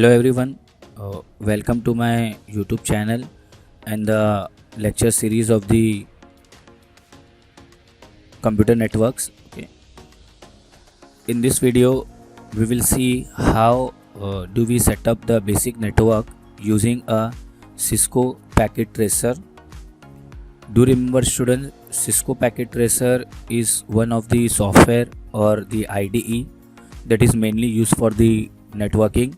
Hello everyone, welcome to my YouTube channel and the lecture series of the computer networks. Okay. In this video, we will see how do we set up the basic network using a Cisco Packet Tracer. Do remember students, Cisco Packet Tracer is one of the software or the IDE that is mainly used for the networking.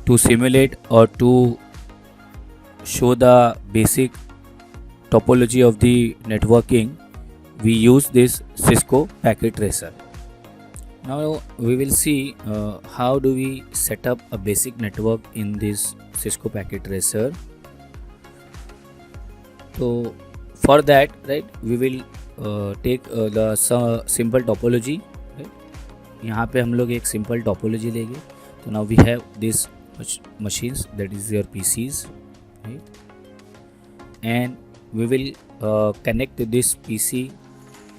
To simulate or to show the basic topology of the networking, we use this Cisco Packet Tracer. Now we will see how do we set up a basic network in this Cisco Packet Tracer. So for that, right, we will take the simple topology. Right? यहाँ पे हम लोग एक simple topology लेंगे. So now we have this machines, that is your PCs, right? And we will connect this PC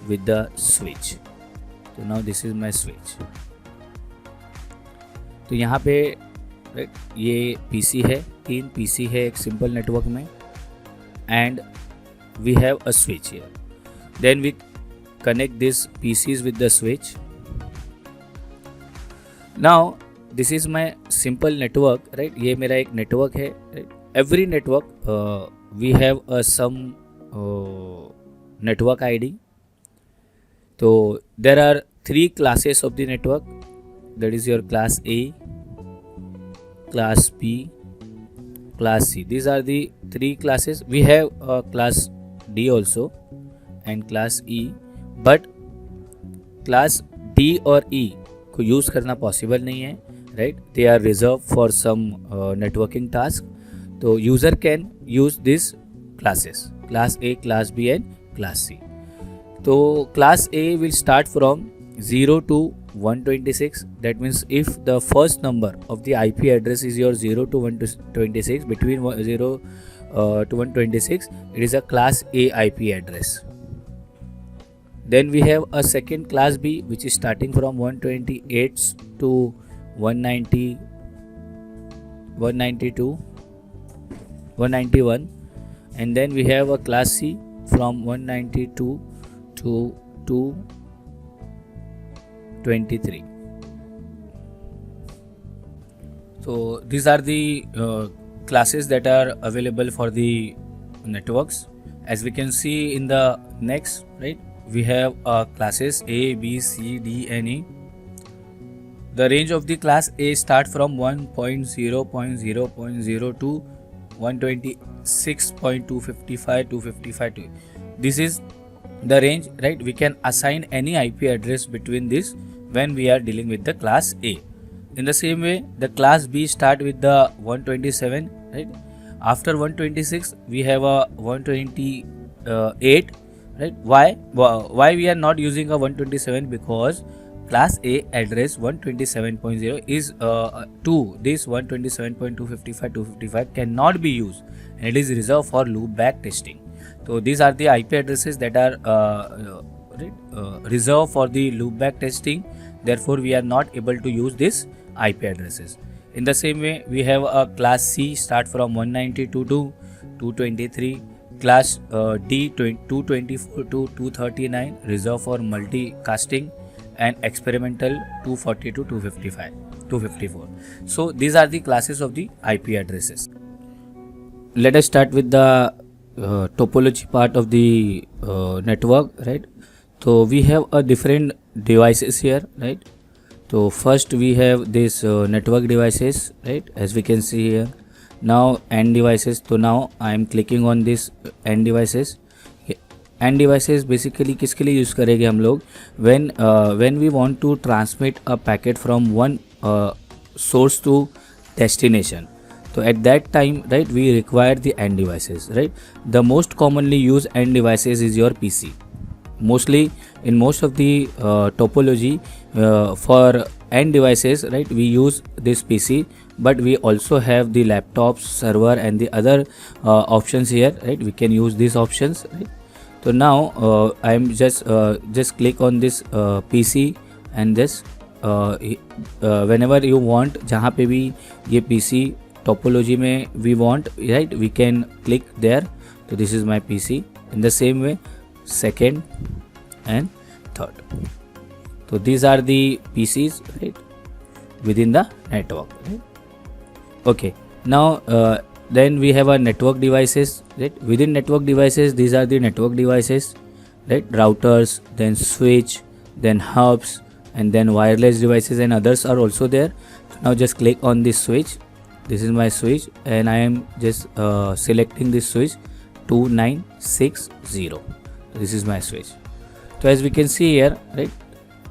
with the switch. So now this is my switch. तो यहाँ पे right, ये PC है, 3 PC है एक simple network में, and we have a switch here. Then we connect these PCs with the switch. Now this is my simple network, right. ये मेरा एक नेटवर्क है, right. Every network we have a some network ID. तो there are 3 classes of the network, that is your class A, class B, class C. These are the 3 classes. We have class D also and class E, but class D और E को use करना possible नहीं है, right? They are reserved for some networking task. So user can use these classes, class A, class B and class C. So class A will start from 0 to 126. That means if the first number of the IP address is your 0 to 126, between 0 to 126, it is a class A IP address. Then we have a second class B, which is starting from 128 to 190, 192, 191, and then we have a class C from 192 to 223. So these are the classes that are available for the networks. As we can see in the next, right, we have classes A, B, C, D and E. The range of the class A start from 1.0.0.0 to 126.255. This is the range, right? We can assign any IP address between this when we are dealing with the class A. In the same way, the class B start with the 127, right? After 126, we have a 128, right? Why we are not using a 127? Because class A address 127.0 is to this 127.255 cannot be used, and it is reserved for loopback testing. So these are the IP addresses that are reserved for the loopback testing. Therefore, we are not able to use this IP addresses. In the same way, we have a class C start from 192 to 223. Class D 224 to 239 reserved for multicasting, and experimental 240 to 254. So these are the classes of the IP addresses. Let us start with the topology part of the network, right? So we have a different devices here, right? So first we have this network devices, right? As we can see here. Now end devices. So now I am clicking on this end devices. End devices basically किसके लिए use करेंगे हम लोग? When we want to transmit a packet from one source to destination. तो at that time, right, we require the end devices, right. The most commonly use end devices is your PC. Mostly in most of the topology for end devices, right, we use this PC, but we also have the laptops, server and the other options here, right. We can use these options, right. So now I am just click on this PC and this whenever you want, जहाँ पे भी ये PC topology में we want, right, we can click there. So this is my PC. In the same way, second and third. So these are the PCs, right, within the network, right? Okay, now then we have our network devices, right? Within network devices, these are the network devices, right? Routers, then switch, then hubs, and then wireless devices, and others are also there. So now just click on this switch. This is my switch, and I am just selecting this switch 2960. This is my switch. So as we can see here, right,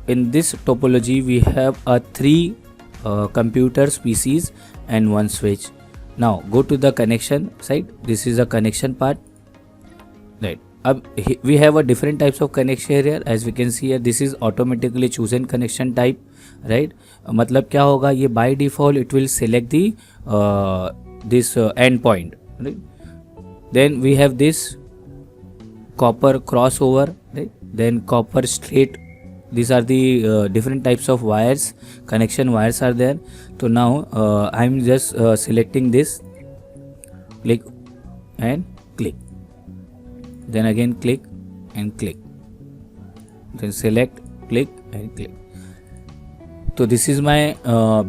in this topology we have three computers, PCs, and one switch. Now go to the connection side. This is a connection part, right? We have a different types of connection here. As we can see here, this is automatically chosen connection type, right? मतलब क्या होगा, ये by default it will select the this endpoint, right? Then we have this copper crossover, right? Then copper straight. These are the different types of wires, connection wires are there. So now I'm just selecting this, click and click, then again click and click, then select, click and click. So this is my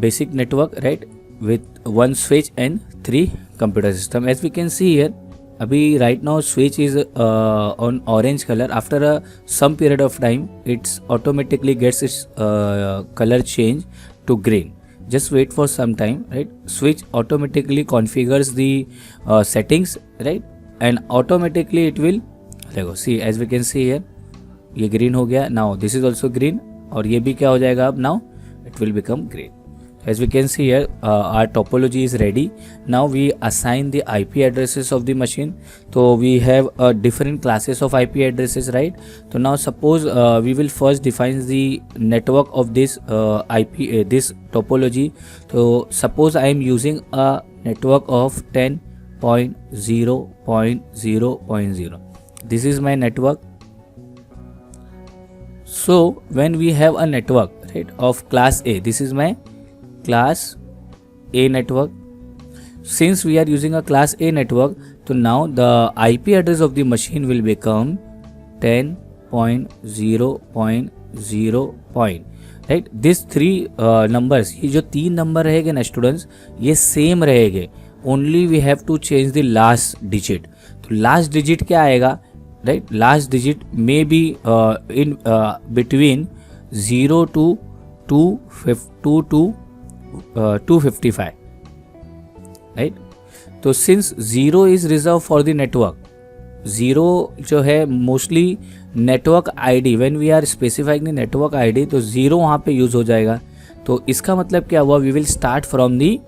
basic network, right, with one switch and three computer system. As we can see here, abhi right now switch is on orange color. After some period of time, it's automatically gets its color change to green. Just wait for some time, right? Switch automatically configures the settings, right, and automatically it will देखो, see, as we can see here, ये green हो गया. Now this is also green, और ये भी क्या हो जाएगा अब, now it will become green. As we can see here, our topology is ready. Now we assign the IP addresses of the machine. So we have different classes of IP addresses, right? So now suppose we will first define the network of this IP, this topology. So suppose I am using a network of 10.0.0.0. This is my network. So when we have a network, right, of class A, this is my class A network. Since we are using a class A network, so now the IP address of the machine will become 10.0.0. right? These three numbers, ये जो तीन number रहेंगे ना students, ये same रहेंगे. Only we have to change the last digit. तो last digit क्या आएगा, right? Last digit may be in between 0 to 255, right? तो since 0 is reserve for the network, 0 जो है mostly network ID, when we are specifying the network ID, तो 0 वहाँ पे use हो जाएगा. तो इसका मतलब क्या हुआ, we will start from the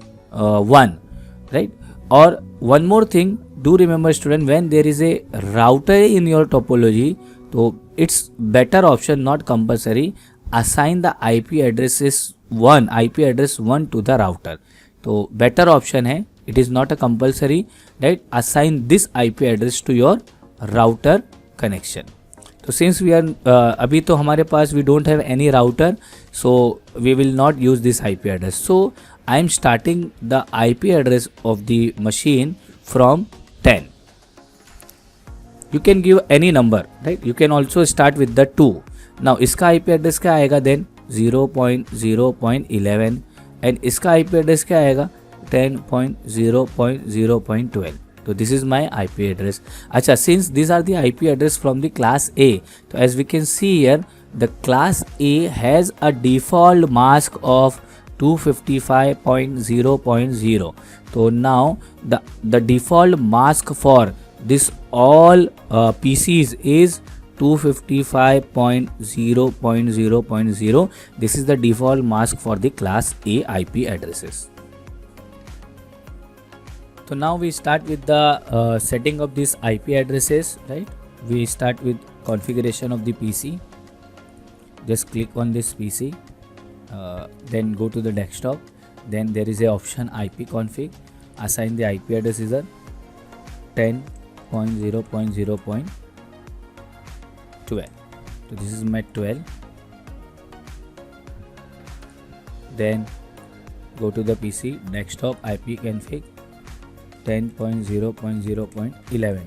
1, right? और one more thing, do remember student, when there is a router in your topology, तो it's better option, not compulsory, assign the IP addresses 1, IP address 1 to the router. तो better option है, it is not a compulsory, right? Assign this IP address to your router connection. तो since we are अभी तो हमारे पास we don't have any router, so we will not use this IP address. So I am starting the IP address of the machine from 10. You can give any number, right? You can also start with the 2. Now इसका IP address क्या आएगा then 0.0.11 and इसका IP address क्या आएगा 10.0.0.12. तो this is my IP address. अच्छा, since this are the IP address from the class A, तो as we can see here the class A has a default mask of 255.0.0. तो now the default mask for this all PCs is 255.0.0.0. This is the default mask for the class A IP addresses. So now we start with the setting of these IP addresses, right? We start with configuration of the PC. Just click on this PC, then go to the desktop. Then there is a option IP config. Assign the IP address is 10.0.0.12. So this is my 12. then go to the PC, desktop IP config 10.0.0.11,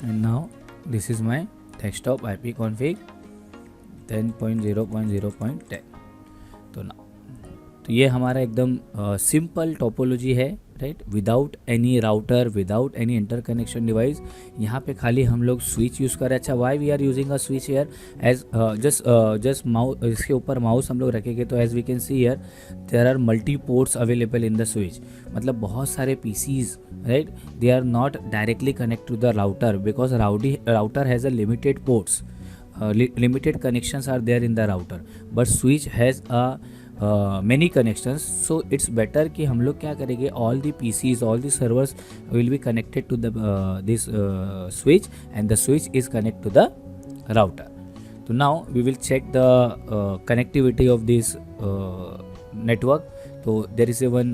and now this is my desktop IP config 10.0.0.10. तो ये हमारा एकदम simple topology है, right, without any router, without any interconnection device. यहाँ पे खाली हम लोग स्विच यूज़ कर रहे हैं. अच्छा, why we are using a switch here as just mouse, इसके ऊपर माउस हम लोग रखेंगे तो as we can see here there are multi ports available in the switch. मतलब बहुत सारे PCs, right, they are not directly connect to the router because router has a limited ports, limited connections are there in the router, but switch has a many connections. So it's better कि हम लोग क्या करेंगे, all the PCs, all the servers will be connected to the this switch, and the switch is connected to the router. So now we will check the connectivity of this network. So there is a one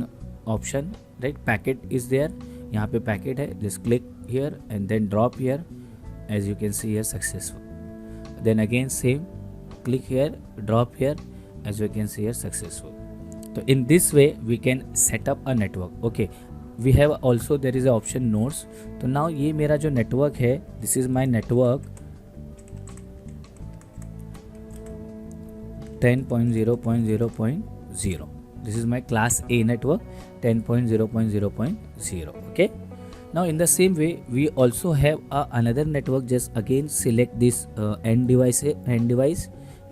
option, right, packet is there. यहाँ पे packet है, just click here and then drop here, as you can see here, successful. Then again same, click here, drop here, as you can see here, successful. So in this way we can set up a network. Okay, we have also there is a option nodes. तो now ये मेरा जो network है, this is my network 10.0.0.0. This is my class A network 10.0.0.0. Okay. Now in the same way we also have another network. Just again select this end device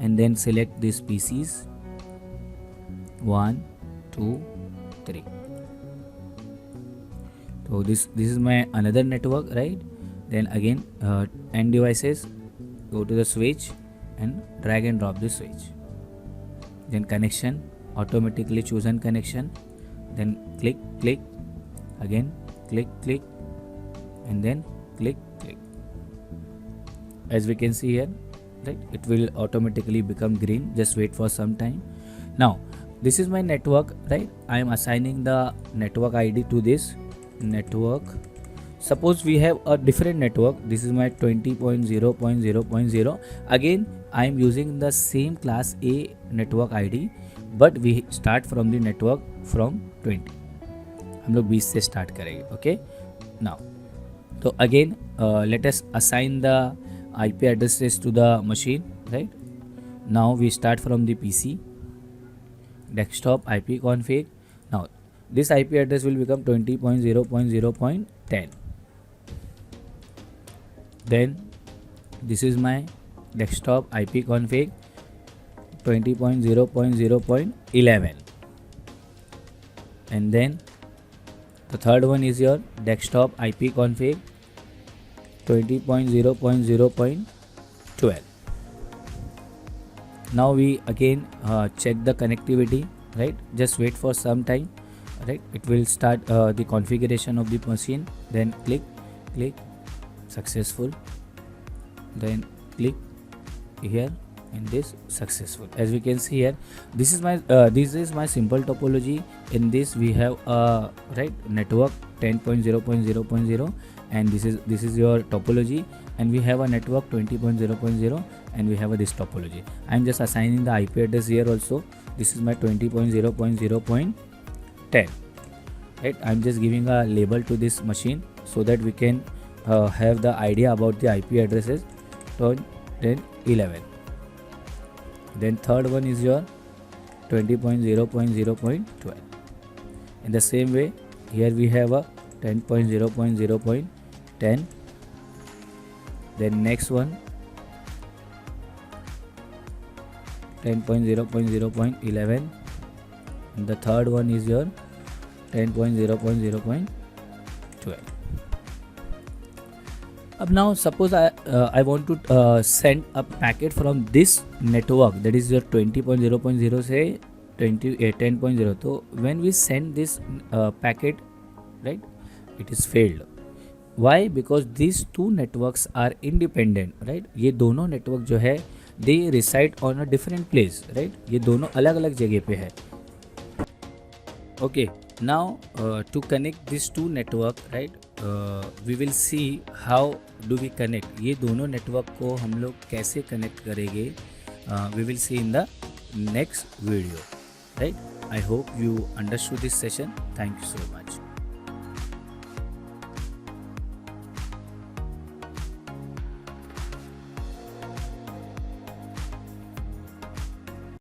and then select these PCs 1 2 3. So this is my another network, right? Then again end devices, go to the switch and drag and drop the switch. Then connection, automatically chosen connection, then click again, click and then click. As we can see here, right, it will automatically become green. Just wait for some time. Now this is my network, right? I am assigning the network ID to this network. Suppose we have a different network. This is my 20.0.0.0. again I am using the same class A network ID, but we start from the network from 20. हम लोग 20 से start करेंगे. Okay, now तो again let us assign the IP addresses to the machine, right? Now we start from the PC, desktop IP config. Now this IP address will become 20.0.0.10. Then this is my desktop IP config 20.0.0.11, and then the third one is your desktop IP config 20.0.0.12. Now we again check the connectivity, right? Just wait for some time, right? It will start the configuration of the machine. Then click, successful. Then click here and this, successful. As we can see here, this is my simple topology. In this we have a right network 10.0.0.0, and this is your topology, and we have a network 20.0.0, and we have this topology. I am just assigning the IP address here also. This is my 20.0.0.10, right? I am just giving a label to this machine so that we can have the idea about the IP addresses. 10 11. Then third one is your 20.0.0.12. In the same way, here we have a 10.0.0.10. Then next one 10.0.0.11, and the third one is your 10.0.0.12. अब now suppose I want to send a packet from this network, that is your 20.0.0 से 10.0. तो when we send this packet, right, it is failed. Why? Because these two networks are independent, right? ये दोनों network जो है they reside on a different place, right? ये दोनों अलग अलग जगह पे है. Okay, now to connect these two network, right, we will see how do we connect. ये दोनों network को हम लोग कैसे connect करेंगे, we will see in the next video. Right? I hope you understood this session. Thank you so much.